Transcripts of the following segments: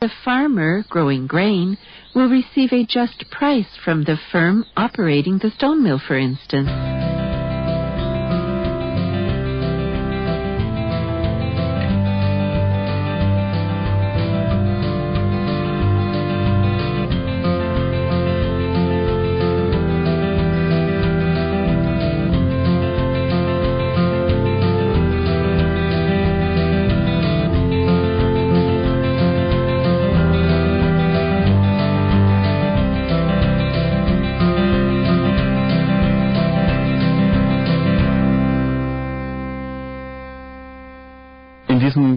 The farmer growing grain will receive a just price from the firm operating the stone mill, for instance.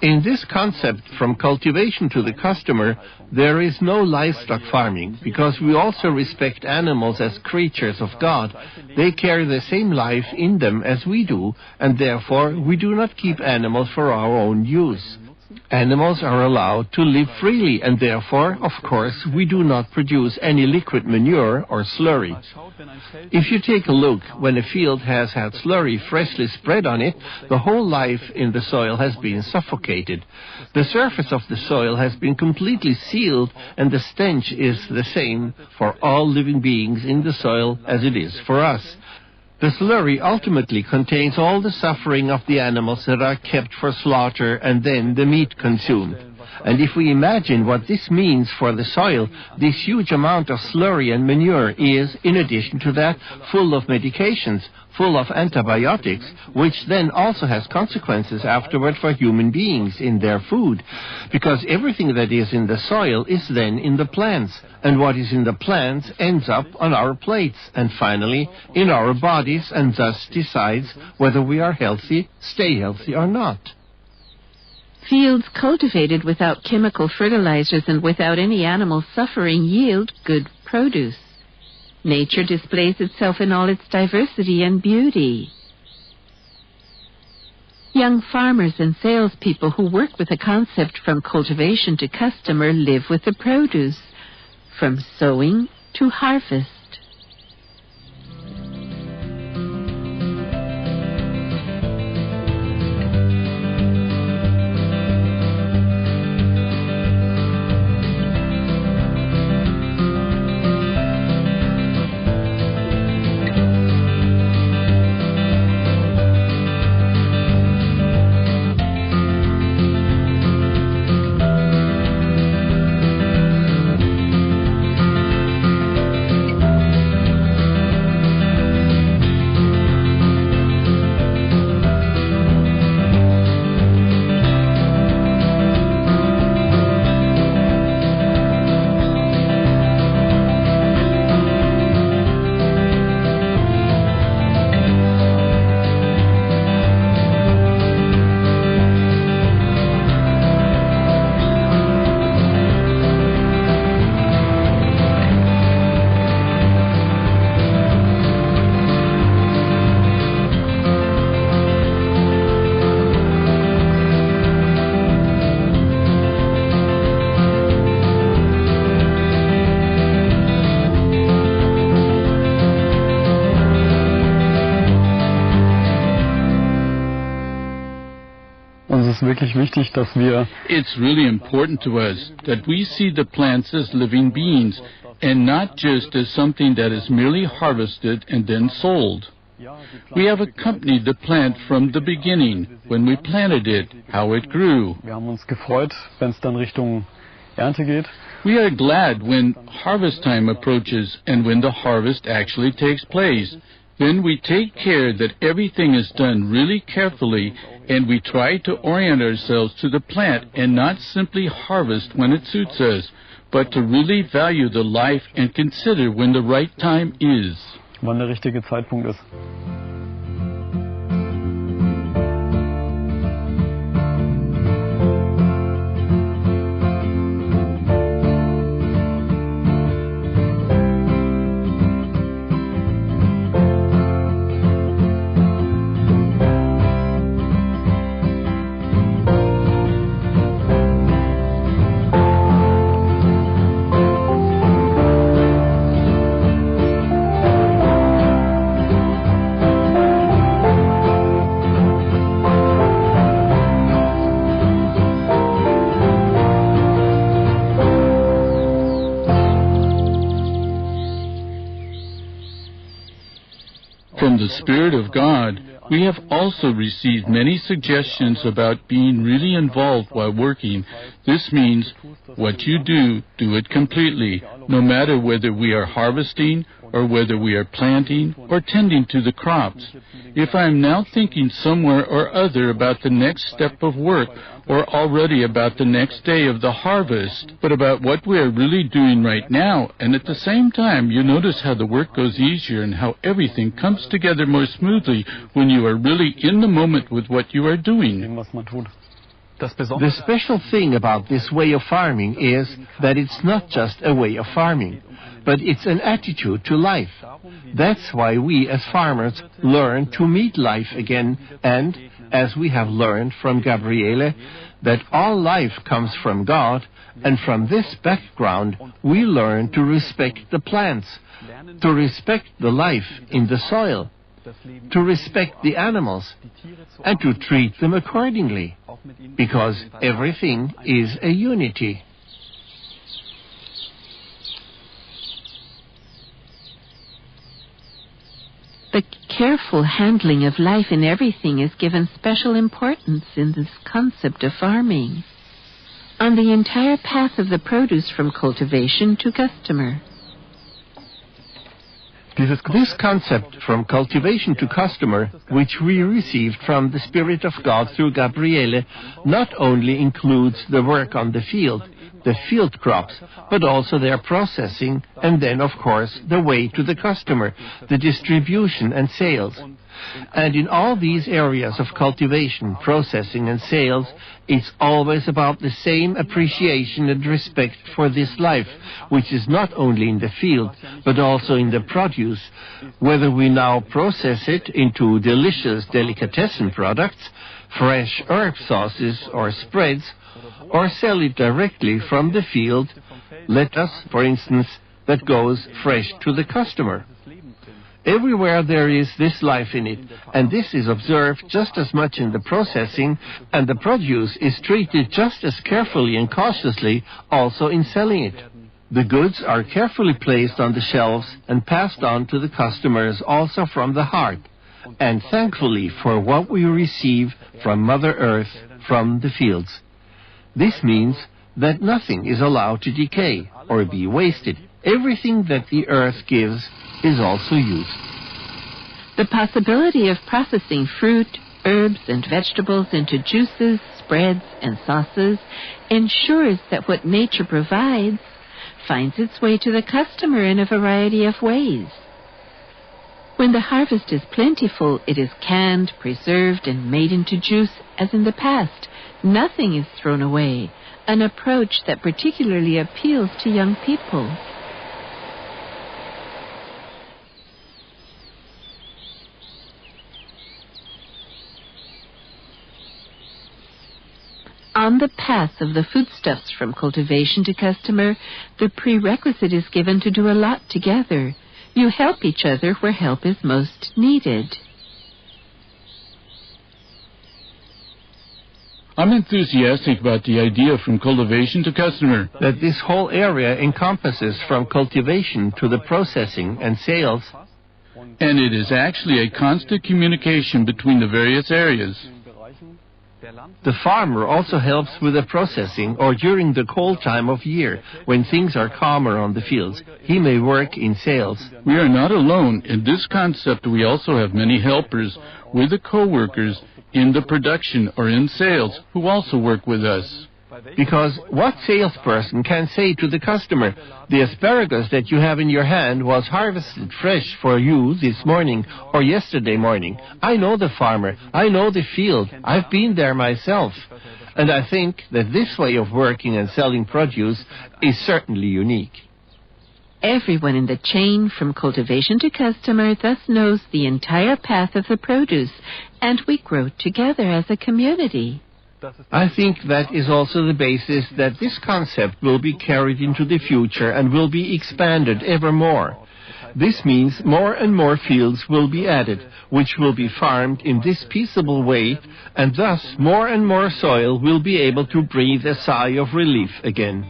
In this concept, from cultivation to the customer, there is no livestock farming, because we also respect animals as creatures of God. They carry the same life in them as we do, and therefore we do not keep animals for our own use. Animals are allowed to live freely, and therefore, of course, we do not produce any liquid manure or slurry. If you take a look, when a field has had slurry freshly spread on it, the whole life in the soil has been suffocated. The surface of the soil has been completely sealed, and the stench is the same for all living beings in the soil as it is for us. The slurry ultimately contains all the suffering of the animals that are kept for slaughter and then the meat consumed. And if we imagine what this means for the soil, this huge amount of slurry and manure is, in addition to that, full of medications, full of antibiotics, which then also has consequences afterward for human beings in their food, because everything that is in the soil is then in the plants, and what is in the plants ends up on our plates, and finally in our bodies, and thus decides whether we are healthy, stay healthy or not. Fields cultivated without chemical fertilizers and without any animal suffering yield good produce. Nature displays itself in all its diversity and beauty. Young farmers and salespeople who work with a concept from cultivation to customer live with the produce, from sowing to harvest. It's really important to us that we see the plants as living beings and not just as something that is merely harvested and then sold. We have accompanied the plant from the beginning, when we planted it, how it grew. We are glad when harvest time approaches and when the harvest actually takes place. Then we take care that everything is done really carefully, and we try to orient ourselves to the plant and not simply harvest when it suits us, but to really value the life and consider when the right time is. Wann der richtige Zeitpunkt ist. from the Spirit of God, we have also received many suggestions about being really involved while working. This means what you do, do it completely, no matter whether we are harvesting or whether we are planting or tending to the crops. If I am now thinking somewhere or other about the next step of work, or already about the next day of the harvest, but about what we are really doing right now, and at the same time you notice how the work goes easier and how everything comes together more smoothly when you are really in the moment with what you are doing. The special thing about this way of farming is that it's not just a way of farming, but it's an attitude to life. That's why we as farmers learn to meet life again, and, as we have learned from Gabriele, that all life comes from God, and from this background we learn to respect the plants, to respect the life in the soil, to respect the animals, and to treat them accordingly, because everything is a unity. The careful handling of life in everything is given special importance in this concept of farming, on the entire path of the produce from cultivation to customer. This concept from cultivation to customer, which we received from the Spirit of God through Gabriele, not only includes the work on the field crops, but also their processing, and then, of course, the way to the customer, the distribution and sales. And in all these areas of cultivation, processing, and sales, it's always about the same appreciation and respect for this life, which is not only in the field, but also in the produce, whether we now process it into delicious delicatessen products, fresh herb sauces or spreads, or sell it directly from the field, lettuce, for instance, that goes fresh to the customer. Everywhere there is this life in it, and this is observed just as much in the processing, and the produce is treated just as carefully and cautiously also in selling it. The goods are carefully placed on the shelves and passed on to the customers also from the heart, and thankfully for what we receive from Mother Earth, from the fields. This means that nothing is allowed to decay or be wasted. Everything that the earth gives is also used. The possibility of processing fruit, herbs, and vegetables into juices, spreads, and sauces ensures that what nature provides finds its way to the customer in a variety of ways. When the harvest is plentiful, it is canned, preserved, and made into juice as in the past. Nothing is thrown away, an approach that particularly appeals to young people. On the path of the foodstuffs from cultivation to customer, the prerequisite is given to do a lot together. You help each other where help is most needed. I'm enthusiastic about the idea from cultivation to customer. That this whole area encompasses from cultivation to the processing and sales. And it is actually a constant communication between the various areas. The farmer also helps with the processing, or during the cold time of year, when things are calmer on the fields, he may work in sales. We are not alone. In this concept, we also have many helpers with the co-workers in the production or in sales who also work with us. Because what salesperson can say to the customer, the asparagus that you have in your hand was harvested fresh for you this morning or yesterday morning. I know the farmer. I know the field. I've been there myself. And I think that this way of working and selling produce is certainly unique. Everyone in the chain from cultivation to customer thus knows the entire path of the produce, and we grow together as a community. I think that is also the basis that this concept will be carried into the future and will be expanded ever more. This means more and more fields will be added, which will be farmed in this peaceable way, and thus more and more soil will be able to breathe a sigh of relief again.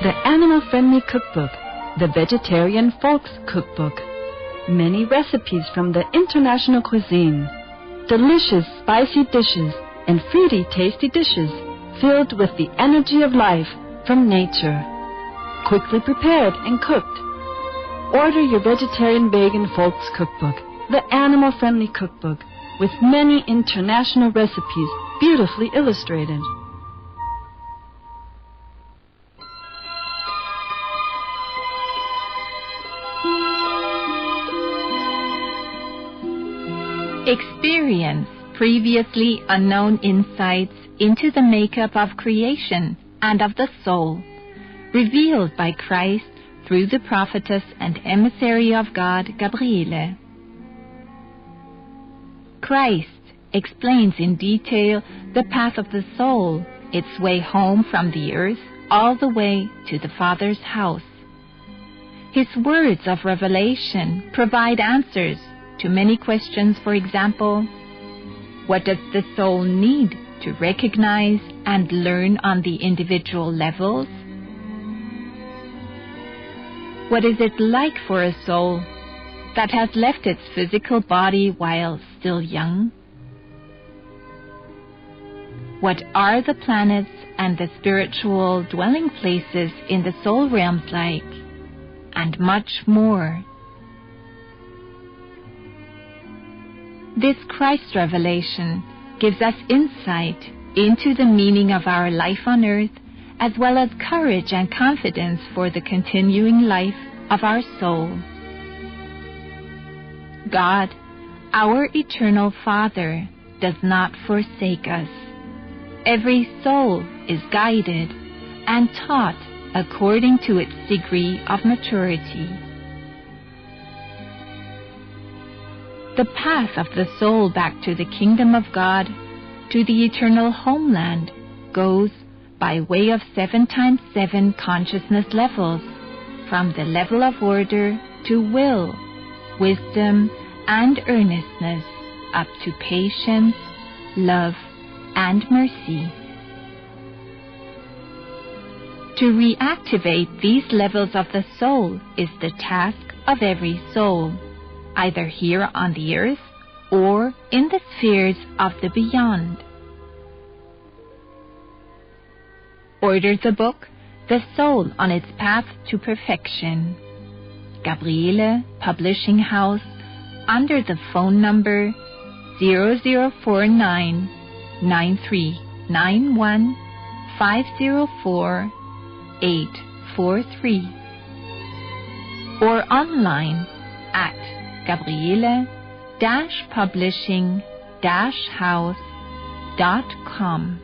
The animal-friendly cookbook, the Vegetarian Folks Cookbook. Many recipes from the international cuisine. Delicious, spicy dishes and fruity, tasty dishes filled with the energy of life from nature. Quickly prepared and cooked. Order your Vegetarian Vegan Folks Cookbook, the animal-friendly cookbook, with many international recipes beautifully illustrated. Experience previously unknown insights into the makeup of creation and of the soul, revealed by Christ through the prophetess and emissary of God, Gabriele. Christ explains in detail the path of the soul, its way home from the earth all the way to the Father's house. His words of revelation provide answers to many questions. For example, what does the soul need to recognize and learn on the individual levels? What is it like for a soul that has left its physical body while still young? What are the planets and the spiritual dwelling places in the soul realms like? And much more. This Christ revelation gives us insight into the meaning of our life on earth, as well as courage and confidence for the continuing life of our soul. God, our eternal Father, does not forsake us. Every soul is guided and taught according to its degree of maturity. The path of the soul back to the kingdom of God, to the eternal homeland, goes by way of 7 times 7 consciousness levels, from the level of order to will, wisdom, and earnestness, up to patience, love, and mercy. To reactivate these levels of the soul is the task of every soul, either here on the earth or in the spheres of the beyond. Order the book, The Soul on Its Path to Perfection. Gabriele Publishing House, under the phone number 0049 9391 504 843, or online at Gabriele-Publishing-House.com.